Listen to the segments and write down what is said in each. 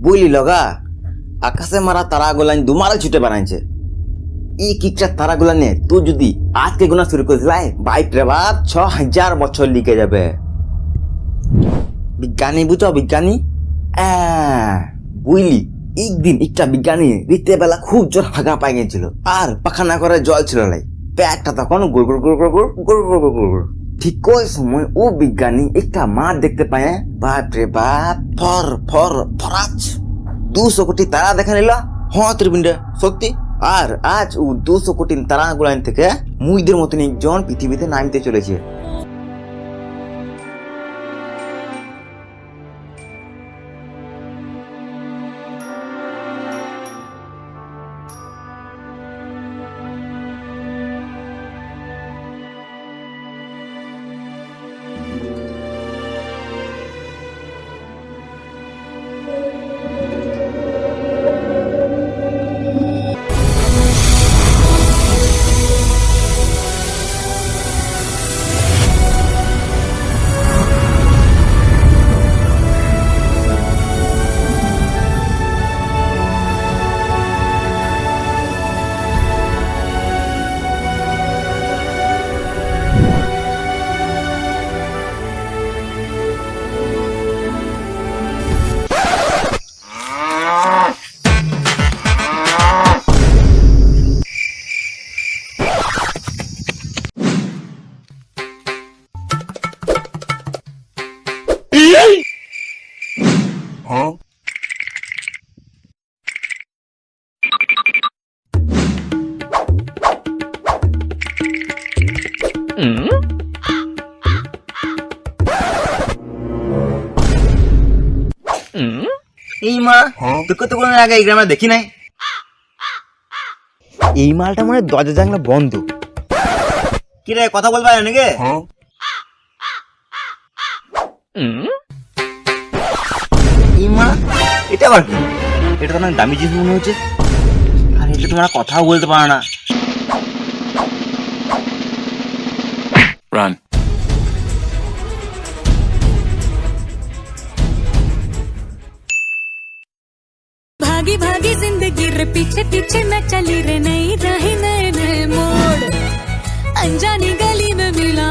বুঝলি লগা, আকাশে মারা তারাগুলা দুমারে ছুটে বানাইছে। এই কিকটা তারাগুলা নিয়ে তুই যদি আজকে গোনা শুরু করিস লাই, বাইক রে বাপ 6000 বছর লিখে যাবে। বিজ্ঞানী বুঝো, বিজ্ঞানী বুঝলি, একদিন একটা বিজ্ঞানী রাত্রেবেলা খুব জোর হাগা পাই গেছিল, আর পাখানা করে জল ছিল লাই, পেটটা তখন গুড় গুড় গুড় গুড় গুড় গুড় গুড় গুড় গুড়। ঠিক ওই সময় ও বিজ্ঞানী একটা মাঠ দেখতে পায়। বাপ রে বাপ, ফর ফর ফরাজ 200 কোটি তারা দেখা নিল। হ্যাঁ ত্রিপিন্ডে সত্যি। আর আজ ও 200 কোটি তারা গুলান থেকে মুইদের মতন একজন পৃথিবীতে নামতে চলেছে। এই মা, তোকে তো কোনো আগে এই গ্রামে দেখি নাই। এই মালটা মানে দরজা জানলা বন্ধ। কি রে, কথা বলবা নাকি? এই মা, এটা আবার কি? এটা তো অনেক দামি জিনিস মনে হচ্ছে। আর এটা তোমরা কথাও বলতে পারো না। Run. भागी भागी जिंदगी रे पीछे पीछे मैं चली रे, नई राही नए नए मोड़, अनजानी गली में मिला।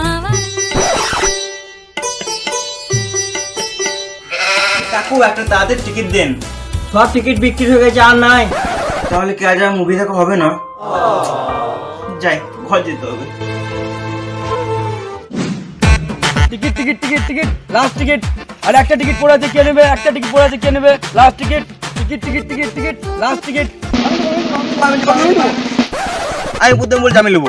কাকু একটা তাদের টিকিট দেন। সব টিকিট বিক্রি হয়ে গেছে, আর নাই। তাহলে কি আজ আর মুভি দেখা হবে না? যাই, ঘর যেতে হবে। Ticket ticket ticket ticket, last ticket. আর একটা টিকিট পড়ে আছে, কে নেবে? একটা টিকিট পড়ে আছে, কে নেবে? Last ticket. Ticket ticket ticket ticket, last ticket. আমি বুদ্ধম বলছি আমি নেবো।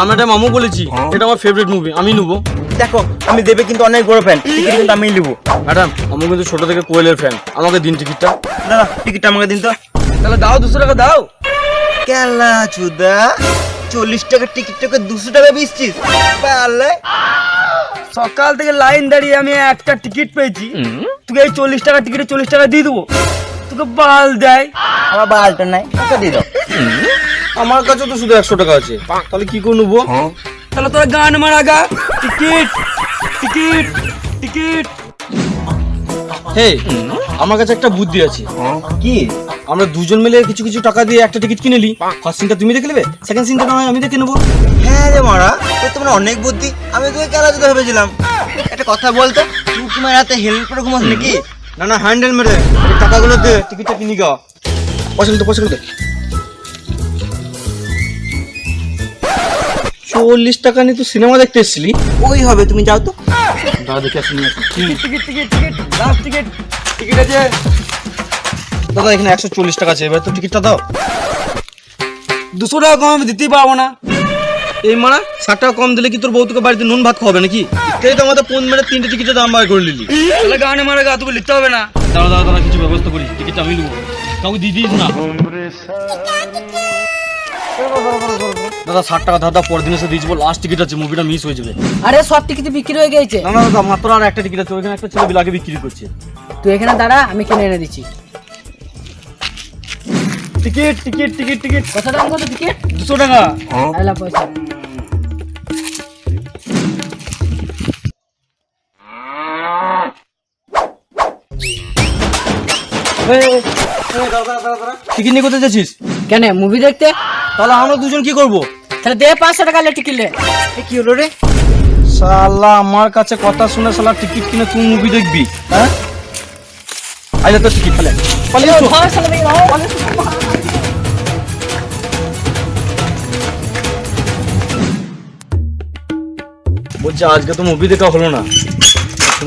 আমরা মামু বলেছি, এটা আমার ফেভারিট মুভি, আমি নেবো। দেখো, আমি দেবে কিন্তু অনেক বড় ফ্যান, টিকিট কিন্তু আমি নেবো। ম্যাডাম, আমি কিন্তু ছোট থেকে কোয়েলের ফ্যান, আমাকে দিন টিকিটটা। দাদা, টিকিটটা আমাকে দিন তো। তাহলে দাও, 200 টাকা দাও। কেলা চুদা, 40 টাকার টিকিটটাকে 200 টাকা বেচছিস? পারলে সকাল থেকে লাইন দাঁড়িয়ে আমি একটা টিকিট পেয়েছি, তোকে এই 40 টাকা টিকিটে 40 টাকা দিয়ে দেবো। তোকে বাল দেয়। আমার বালটা নাই, ওকে দিয়ে দাও। আমার কাছে তো শুধু 100 টাকা আছে, তাহলে কি করে নেবো? তাহলে তোরা গান মারা গা। Ticket ticket ticket. হে, আমার কাছে একটা বুদ্ধি আছে। কি? আমরা দুজন মিলে কিছু কিছু টাকা দিয়ে একটা টিকিট কিনে নিই। ফার্স্ট সিনটা তুমি দেখে নেবে, সেকেন্ড সিনটা নয় আমি দেখে নেবো। হ্যাঁ রে মারা, তোর অনেক বুদ্ধি। আমি তোকে কেলা চুদা ভেবেছিলাম। একটা কথা বলতো, তুই তোমার হাতে হেলমেট পরে ঘুমাস নাকি? না না, হ্যান্ডেল মেরে এই টাকাগুলো দে, টিকিটটা কিনি গা। পয়সা দে, পয়সা দে। 40 টাকা নিয়ে তুই সিনেমা দেখতে এসেছিলি? ওই হবে, তুমি যাও তো। দাদা দেখে আসুন। Ticket ticket ticket ticket, last ticket. Ticket আছে দাদা, এখানে 140 টাকা আছে, এবার তো টিকিটটা দাও। 200 টাকা কম আমি দিতেই পারবো না। এই মারা 60 টাকা কম দিলে কি তোর বউ তোকে বাড়িতে নুন ভাত খাওয়াবে নাকি? তুই তো আমাদের ফোন মেরে 3টে টিকিটের দাম বার করে নিলি। তাহলে গানে মারা গা, তোকে লিখতে হবে না। দাঁড়া দাঁড়া দাঁড়া, কিছু ব্যবস্থা করি, টিকিটটা আমি নেবো। কাউকে দিয়ে দিস না। দাদা 60 টাকা দাদা পরের দিন এসে দিয়ে যাবো, লাস্ট টিকিট আছে, মুভিটা মিস হয়ে যাবে। আরে সব টিকিট বিক্রি হয়ে গেছে। না না দাদা, মাত্র আর একটা টিকিট আছে, ওইখানে একটা ছেলে বিলাকে বিক্রি করছে। তুই এখানে দাঁড়া, আমি কিনে এনে দিচ্ছি। Ticket ticket ticket ticket. কত দাম, কত টিকিট? 200 টাকা। আলা পয়সা। টিকিট নিয়ে কোথায় যাচ্ছিস? কেন মুভি দেখতে? তাহলে আমরা দুজন কি করবো? তাহলে দে 500 টাকা টিকিট লে। কি হলো রে? শালা আমার কাছে কথা শুনে শালা টিকিট কিনে তুই মুভি দেখবি? হ্যাঁ আইলে তো টিকিট ফেলে পালিয়ে এসো। বলছি আজকে তো মুভি দেখা হলো না,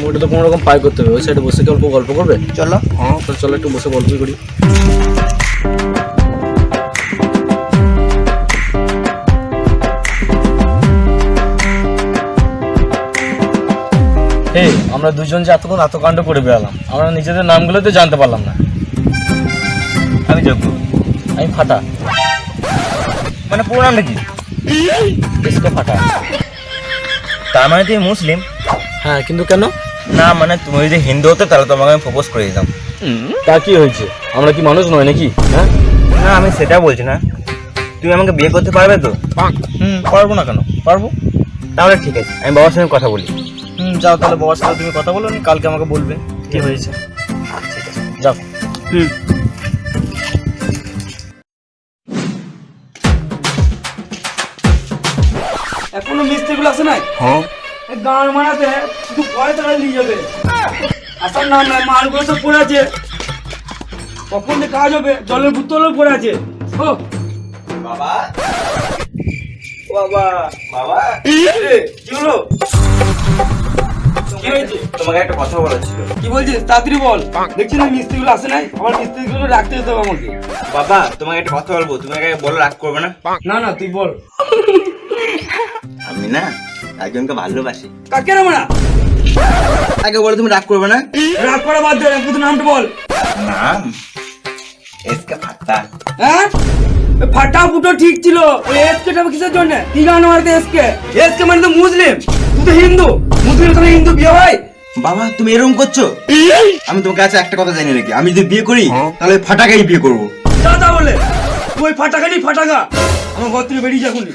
মুভিটা তো কোনো রকম পাই করতে হবে। ওই সাইডে বসে কি অল্প গল্প করবে? চলো। হ্যাঁ তাহলে চলো একটু বসে গল্পই করি। এই আমরা দুজন যে এতক্ষণ এত কাণ্ড করে বেড়ালাম, আমরা নিজেদের নামগুলো তো জানতে পারলাম না। আমি যোগ্য, আমি ফাটা। মানে পুরো নামটা কি? এসকে ফাটা। তার মানে তুমি মুসলিম? হ্যাঁ কিন্তু কেন? না মানে তুমি যদি হিন্দু হতো তাহলে তোমাকে আমি প্রপোজ করে দিতাম। তা কি হয়েছে, আমরা কি মানুষ নয় নাকি? হ্যাঁ না আমি সেটা বলছি না, তুমি আমাকে বিয়ে করতে পারবে তো? পারবো না কেন, পারবো। তাহলে ঠিক আছে, আমি বাবার সঙ্গে কথা বলি। যাও তাহলে বাবার সাথে তুমি কথা বলো, নি কালকে আমাকে বলবে কি হয়েছে। ঠিক আছে যাও। এখনো মিস্ত্রিগুলো আসে নাই? গান মারাতে শুধু পয়সা নিয়ে যাবে, আসার নাম নাই। মালগুলো সব পড়ে আছে, কখন যে কাজ হবে? জলের বোতলও পড়ে আছে। ও বাবা, ও বাবা, বাবা কি হলো? কি হয়েছে? তোমাকে একটা কথা বলার ছিল। কি বলছিস? তাড়াতাড়ি বল। দেখছি না মিস্ত্রিগুলো আসে নাই, আমার মিস্ত্রিগুলো রাখতে যেতে হবে আমাকে। বাবা তোমাকে একটা কথা বলবো, তুমি আগে বলো, রাগ করবে না? না না তুই বল। আমি না একজনকে ভালোবাসি। কাকে রে মারা? আগে বলো, তুমি রাগ করবে না? রাগ করা বাদ দে, একটু নামটা বল। নাম এসকে ফাটা। হ্যাঁ ফাটা ফুটো ঠিক ছিল, ওই এসকে টা কিসের জন্য? কি গান মারতে এসকে? এসকে মানে তো মুসলিম, তুই তো হিন্দু। মুসলিম তো হিন্দু বিয়ে হয়? বাবা তুমি এরকম করছো? আমি তোমার কাছে একটা কথা জানি নাকি, আমি যদি বিয়ে করি তাহলে ফাটাকেই বিয়ে করবো। দাদা বলে তুই ফাটাকা নি ফাটাকা, আমার ঘর থেকে বেরিয়ে যাকুনি।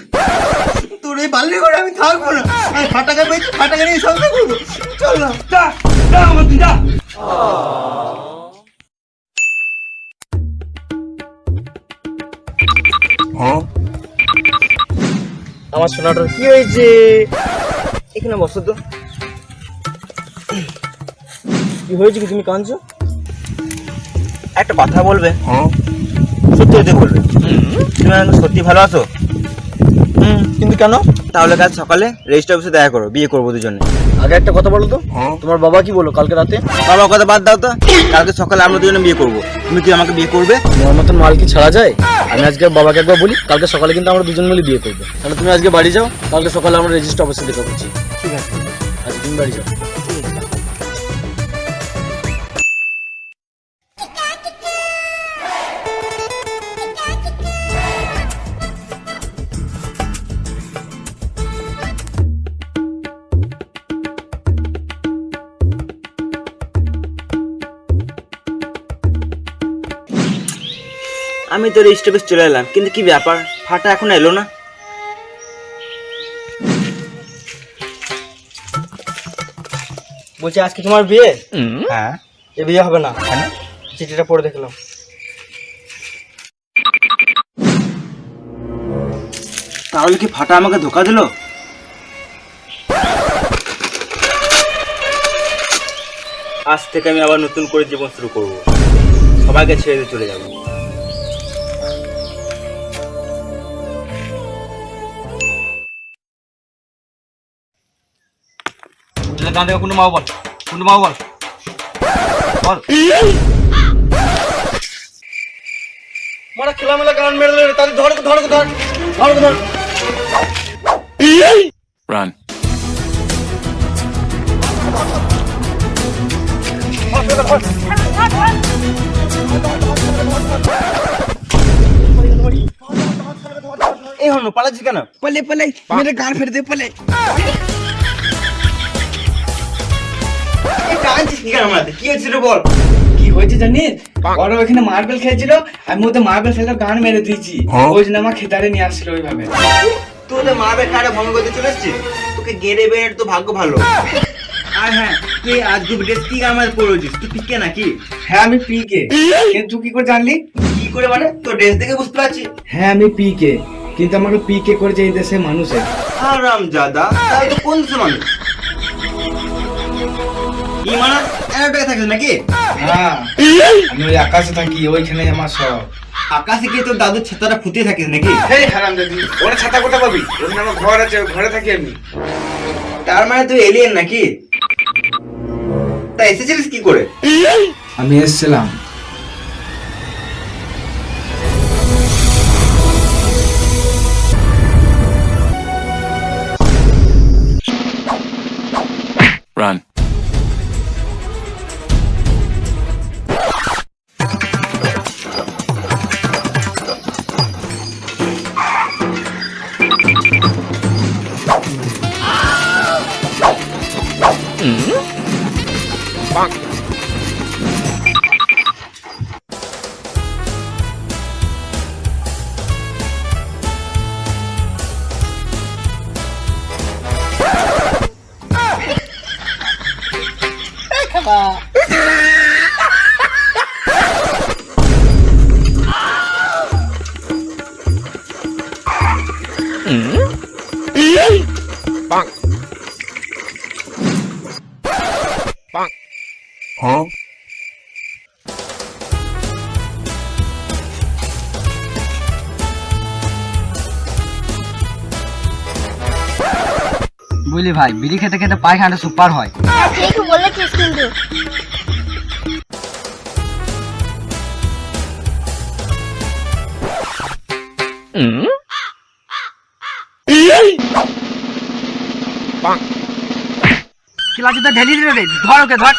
তোর এই বাল্যে করে আমি থাকবো না, আমি ফাটাকে পেয়েছি, ফাটাকে নিয়ে সংসার করবো। চল না। যা যা আমার তুই যা। আমার সোনাটার কি হয়েছে? এখানে বসো তো। কি হয়েছে কি তুমি কাঁদছো? একটা কথা বলবে? সত্যি সত্যি বলবে। তুমি আমাকে সত্যি ভালোবাসো? কিন্তু কেন? তাহলে কাল সকালে রেজিস্টার অফিসে দেখা করো, বিয়ে করবো দুজনে। আগে একটা কথা বলো তো, তোমার বাবা কি বলো কালকে রাতে? বাবার কথা বাদ দাও তো, কালকে সকালে আমরা দুজনে বিয়ে করবো। তুমি কি আমাকে বিয়ে করবে? তোমার মতন মাল কি ছাড়া যায়? আমি আজকে বাবাকে একবার বলি, কালকে সকালে কিন্তু আমরা দুজন মিলে বিয়ে করবো। তাহলে তুমি আজকে বাড়ি যাও, কালকে সকালে আমরা রেজিস্টার অফিসে দেখা করছি। ঠিক আছে। আজকে তুমি বাড়ি যাও। আমি তো রেজিস্টার অফিস চলে এলাম, কিন্তু কি ব্যাপার, ফাটা এখন এলো না? বলছি আজকে তোমার বিয়ে? হ্যাঁ। এ বিয়ে হবে না, চিঠিটা পড়ে দেখলাম। তাহলে কি ফাটা আমাকে ধোকা দিল? আজ থেকে আমি আবার নতুন করে জীবন শুরু করব, সবাইকে ছেড়ে দিয়ে চলে যাবো। গান দেখো, কোনটা মাও বল, কোনটা মাও বল, বল। মারা খেলামেলা গান মেরে দিলে, তাদের ধর ধর ধর ধর ধর। Run. এই হনু পালাচ্ছি কেন? পালে পালে মেরে গান ফের দে পালে। এই কাঁদছিস কি কেন আমাদের? কি হয়েছিল বল? কি হয়েছে জানিস? ওরা ওখানে মার্বেল খেলছিল, আমি ওদের মার্বেল খেলার গান মেরে দিয়েছি। ওই জন্য আমার খেতারে নিয়ে আসছিল ওইভাবে। তুই তো মারবে খাড়ে ভঙ্গ করতে চলে এসছিস, তোকে গেড়ে বেড়ে তো ভাগ্য ভালো। আর হ্যাঁ, তুই আজকে ড্রেস কি আমার পরেছিস? তুই পিকে নাকি? হ্যাঁ আমি পিকে, কিন্তু তুই কি করে জানলি? কি করে মানে? তোর ড্রেস দেখে বুঝতে পারছি। হ্যাঁ আমি পিকে, কিন্তু আমাকে পিকে করেছে এই দেশের মানুষে। হারামজাদা, তাহলে তো কোন দেশের মানুষ? ইমানা এলাকায় থাকিস নাকি? হ্যাঁ আমি ওই আকাশে থাকি, ওইখানে আমার সব। আকাশে গিয়ে তোর দাদুর ছাতাটা ফুটিয়ে থাকিস নাকি? এই হারাম দাদি, ওরা ছাতা কোথা পাবি? ওখানে আমার ঘর আছে, ওই ঘরে থাকি আমি। তার মানে তুই এলিয়েন নাকি? তা এসেছিলিস কি করে? আমি এসেছিলাম। Run. Huh? বুঝলি ভাই, বিড়ি খেতে খেতে পায়খানাটা সুপার হয়। ঠিক বলেছিস কিন্তু। কি লাগছে তো ঢেলি দিলে রে, ধর ওকে ধর।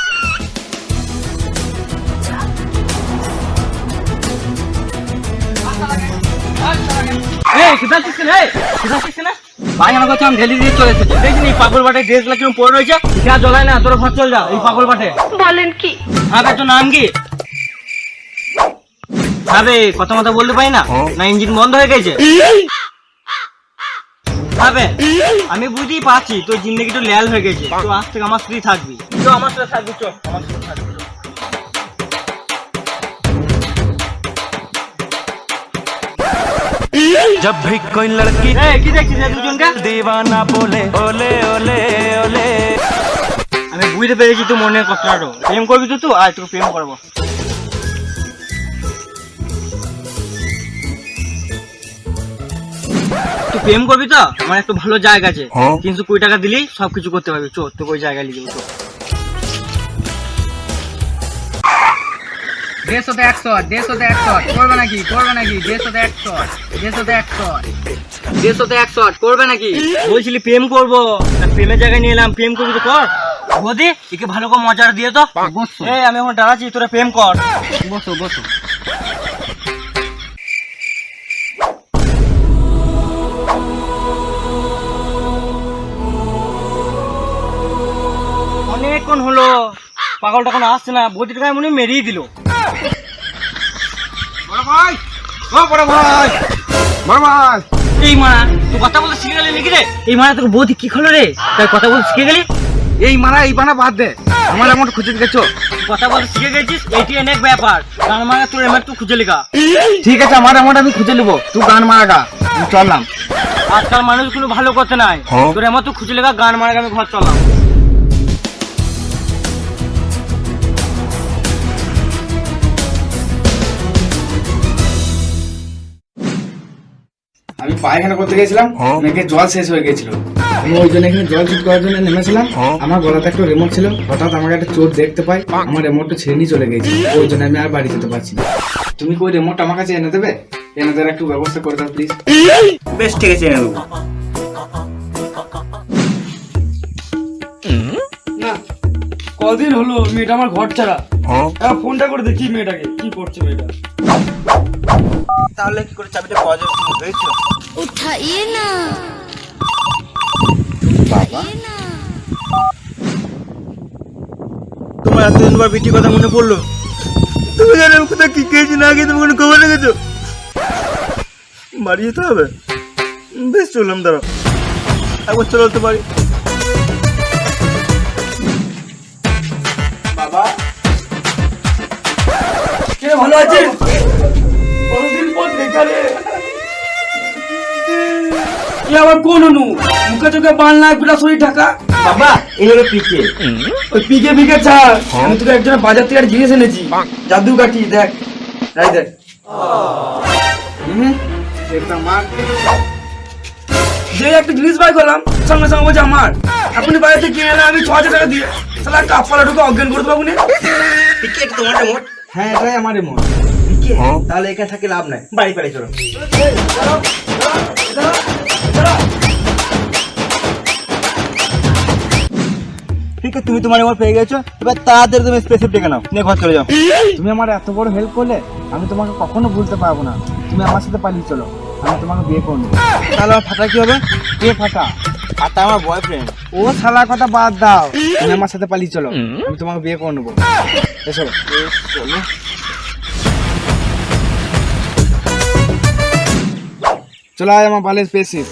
পায়খানা করছে, আমি ঢেলি দিয়ে চলে এসেছি। দেখিনি পাগল বাটে ড্রেস গুলো কিরকম পরে রয়েছে, যা জ্বলায় না, তোরা ঘর চল যা। এই পাগল বাটে বলেন কি? আবে তোর নাম কি? আবে কথা মতো বলতে পারি না, না ইঞ্জিন বন্ধ হয়ে গেছে? আবে আমি বুঝতেই পারছি তোর জিন্দগি একটু ল্যাল হয়ে গেছে, তো আজ থেকে আমার স্ত্রী থাকবি, তো আমার সাথে থাকবি, চল আমার সাথে থাকবি। जब भी कोई लड़की এই কি দেখছিস এই দুজনকে? दीवाना बोले ओले ओले ओले আমি বুঝতে পেরেছি তুই মনের কথাটা। প্রেম করবি তো তুই? আয় তোকে প্রেম করবো। তুই প্রেম করবি তো? আমার একটু ভালো জায়গা আছে, 320 টাকা দিলেই সবকিছু করতে পারবি। চল তোকে ওই জায়গায় নিয়ে যাবো। 150 করবে নাকি? করবে নাকি? 150 করবে নাকি? বলছিলি প্রেম করবো, তা প্রেমের জায়গায় নিয়ে এলাম। প্রেম করবি তো কর। বৌদি একে ভালো করে মজার দিয়ে তো। এই আমি এখন দাঁড়াচ্ছি, তোরা প্রেম কর। বসো বসো। অনেকক্ষণ হলো, পাগলটা কোনো আসছে না। বৌদির গায়ে মনে হয় মেরেই দিল। এই মারা তুই কথা বলতে শিখে গেলি নাকি রে? এই মারা তোর বৌদি কি খোলো রে, তাই কথা বলতে শিখে গেলি? এই মারা এই বানা বাদ দে, আমার এমন খুঁজে গেছো। কথা বলতে শিখে গেছিস, এটি অনেক ব্যাপার। তার মানে তোর এমন তুই খুঁজে লিখা। ঠিক আছে, আমার এমন আমি খুঁজে নেবো, তুই গান মারাগা, আমি চললাম। আজকাল মানুষ কোনো ভালো কথা নাই, তোর এমন তুই খুঁজে লেখা, গান মারা আমি ঘর চললাম। আমি পায়খানা করতে গেছিলাম, নাকি জল শেষ হয়ে গেছিল। আমি ওই জন্য এখানে জল ঠিক করার জন্য নেমেছিলাম। আমার গলাতে একটা রিমোট ছিল, হঠাৎ আমাকে একটা চোর দেখতে পাই, আমার রিমোটটা ছেড়ে নিয়ে চলে গেছে। ওই জন্য আমি আর বাড়ি যেতে পারছি না। তুমি কি ওই রিমোটটা আমার কাছে এনে দেবে? এনে দেওয়ার একটু ব্যবস্থা করে দাও প্লিজ। বেশ ঠিক আছে, এনে দেবো। না কদিন হলো মেয়েটা আমার ঘর ছাড়া। ফোনটা করে দেখি মেয়েটাকে, কি করছে মেয়েটা। তাহলে কি করে চাবিটা পাওয়া যাবে? হয়েছিল उठाइए ना বাবা, उठाइए ना। তোমার এতদিন পর বিটি কথা মনে পড়লো। তুমি জানো কোথায় কি খেয়েছি না খেয়ে তুমি কোনো খবর রেখেছো? বাড়ি যেতে হবে। বেশ চললাম, দাঁড়াও একবার চলতে পারি। রে ভালো আছিস? কতদিন পর দেখা রে। এ আবার কোন অনু? মুখে চোখে বান লাগ বিলা শরীর ঢাকা। বাবা এই হলো পিকে। ওই পিকে পিকে ছাড়, আমি তোকে একজনের বাজার থেকে একটা জিনিস এনেছি, জাদু কাঠি। দেখ এই দেখ। যে একটা জিনিস বাই করলাম, সঙ্গে সঙ্গে বলছে আমার। আপনি বাড়িতে কিনে এনে আমি 6,000 টাকা দিয়ে শালা কাপড়া ঢুকে অজ্ঞান করে দেবো। পিকে এটা তোমার রিমোট? হ্যাঁ এটাই আমার রিমোট। পিকে তাহলে এখানে থাকি লাভ নাই, বাড়ি বাড়ি চলো। ঠিক আছে, তুমি তোমার রিমোট পেয়ে গেছো, এবার তাড়াতাড়ি তুমি স্পেসিফিক ডেকে নাও, নিয়ে ঘর চলে যাও। তুমি আমার এত বড় হেল্প করলে, আমি তোমাকে কখনো ভুলতে পারবো না। তুমি আমার সাথে পালিয়ে চলো, আমি তোমাকে বিয়ে করে নেবো। তাহলে আমার ফাটা কি হবে? কে ফাটা? ফাটা আমার বয়ফ্রেন্ড। ও শালা কথা বাদ দাও, তুমি আমার সাথে পালিয়ে চলো, আমি তোমাকে বিয়ে করে নেবো। এসো চলো। চলো আয় আমার বালের স্পেসিফ।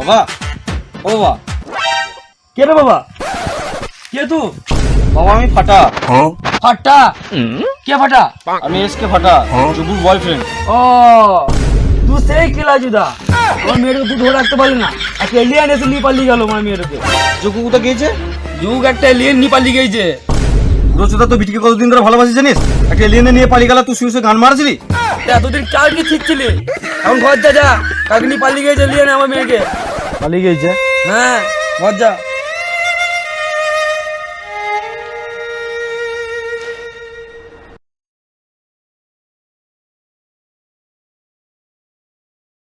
বাবা, ও বাবা। কে রে বাবা? কে তুই? বাবা আমি ফাটা। ফাটা? কে ফাটা? আমি এসকে ফাটা, জুবুর বয়ফ্রেন্ড। ও তুই সেই কেলা জুদা, আমার মেয়েটাকে তুই ধরে রাখতে পারলি না। একটা এলিয়ান এসে নিয়ে পালিয়ে গেল আমার মেয়েটাকে। জুগু কোথায় গিয়েছে? যুগ একটা এলিয়ান নিয়ে পালিয়ে গেছে। রোজটা তো বিটিকে কতদিন ধরে ভালোবাসি জানিস? একটা এলিয়েনে নিয়ে পালিয়ে গেল, তুই শুয়ে শুয়ে গান মারছিলি। এতদিন কালকে ছিটছিলি, এখন ঘর যা যা। কালকে নিয়ে পালিয়ে গেছে এলিয়ান আমার মেয়েকে। পালিয়ে গিয়েছে? হ্যাঁ ঘর যা।